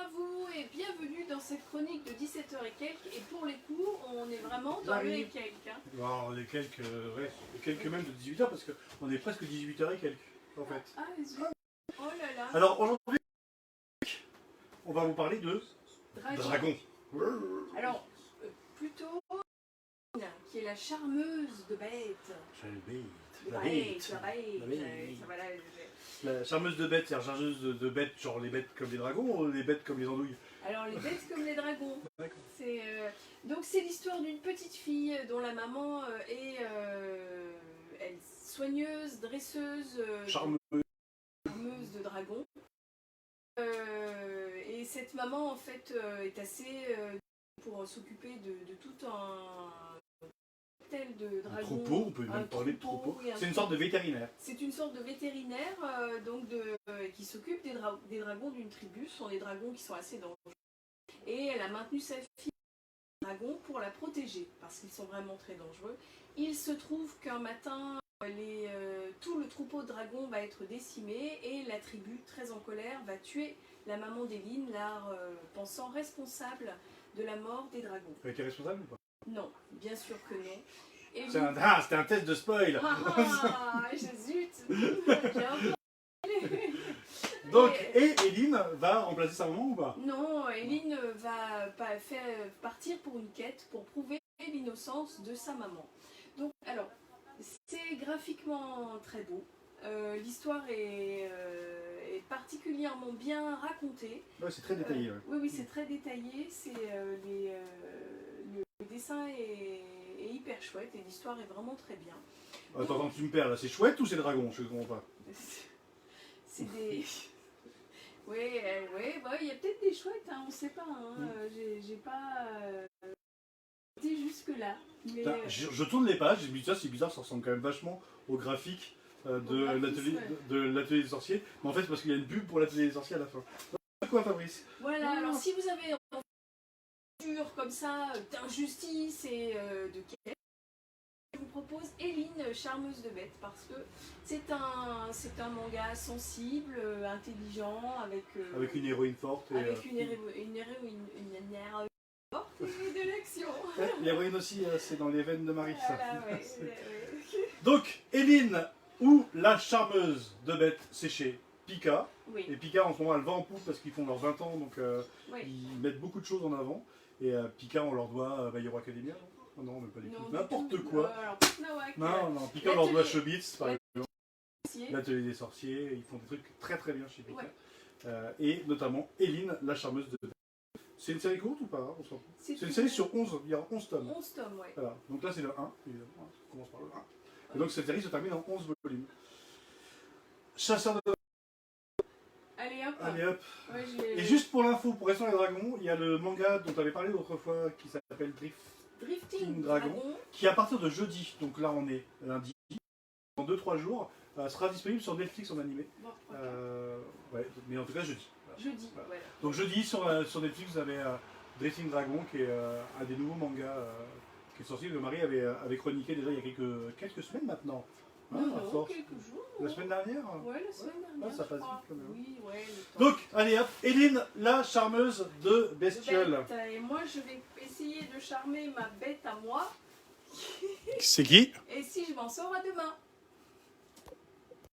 à vous et bienvenue dans cette chronique de 17h et quelques. Et pour les cours, on est vraiment dans le et quelques. Hein. Alors, les quelques, ouais, quelques même de 18h parce qu'on est presque 18h et quelques en fait. Ah, zut. Oh là là. Alors aujourd'hui, on va vous parler de dragon. Alors, plutôt qui est la charmeuse de bêtes. La bête. La charmeuse de bêtes, c'est-à-dire charmeuse de bêtes, genre les bêtes comme les dragons ou les bêtes comme les andouilles? Alors les bêtes comme les dragons. D'accord. Donc c'est l'histoire d'une petite fille dont la maman est elle, soigneuse, dresseuse, Charmeuse. de dragons. Et cette maman en fait est assez pour s'occuper de tout un tel de dragons. Un troupeau, on peut même parler de troupeau. C'est une sorte de vétérinaire. C'est une sorte de vétérinaire qui s'occupe des dragons d'une tribu. Ce sont des dragons qui sont assez dangereux. Et elle a maintenu sa fille dragon pour la protéger parce qu'ils sont vraiment très dangereux. Il se trouve qu'un matin, tout le troupeau de dragons va être décimé et la tribu, très en colère, va tuer la maman d'Éline, pensant responsable de la mort des dragons. Elle était responsable ou pas? Non, bien sûr que non. C'était un test de spoil. Zut. Donc, et Éline va remplacer sa maman ou pas? Non, Éline va partir pour une quête pour prouver l'innocence de sa maman. Donc, alors, c'est graphiquement très beau. L'histoire est particulièrement bien racontée. Ouais, c'est très détaillé. Ouais. Oui, c'est très détaillé. Le dessin est hyper chouette et l'histoire est vraiment très bien. Attends, tu me perds là. C'est chouette ou c'est dragon? Je ne comprends pas. C'est des... Oui, il y a peut-être des chouettes, hein, on ne sait pas. Hein. J'ai pas été jusque-là. Mais... Je tourne les pages, je me dis ça c'est bizarre, ça ressemble quand même vachement au graphique de l'atelier des sorciers. Mais en fait c'est parce qu'il y a une pub pour l'atelier des sorciers à la fin. Quoi Fabrice? Voilà, alors si vous avez une lecture comme ça d'injustice et de quête, je vous propose Éline, charmeuse de bêtes, parce que c'est un manga sensible, intelligent, avec une héroïne forte. Et, avec une héroïne forte et de l'action. L'héroïne aussi, c'est dans les veines de Marie. Voilà, ouais. Donc, Éline ou la charmeuse de bêtes, c'est chez Pika. Oui. Et Pika en ce moment elle va en poupe parce qu'ils font leurs 20 ans, donc ils mettent beaucoup de choses en avant. Et Pika on leur doit My Hero Academia. Non, mais pas du tout. N'importe quoi. Non, Pika on leur doit Chobits, par exemple. L'atelier des sorciers, ils font des trucs très très bien chez Pika. Ouais. Et notamment Éline, la charmeuse de bêtes. C'est une série courte ou pas? C'est une série sur 11, il y a 11 tomes. 11 tomes, ouais. Voilà. Donc là c'est le 1, évidemment. On commence par le 1. Et donc cette série se termine en 11 volumes. Chasseur de... Allez hop. Ouais, et juste pour l'info, pour rester dans les dragons, il y a le manga dont tu avais parlé l'autre fois qui s'appelle Drifting Dragon, qui à partir de jeudi, donc là on est lundi, dans 2-3 jours, sera disponible sur Netflix en animé. Ouais, mais en tout cas jeudi. Jeudi, voilà. Donc jeudi sur Netflix vous avez Drifting Dragon qui est un des nouveaux mangas qui est sorti. Le mari avait chroniqué déjà il y a quelques semaines maintenant. Non, quelques jours. La semaine dernière? Ouais, la semaine dernière. Ça passe vite quand même. Oui, ouais. Donc, allez hop, Éline, la charmeuse de bestioles. Et moi, je vais essayer de charmer ma bête à moi. C'est qui? Et si je m'en sors à demain.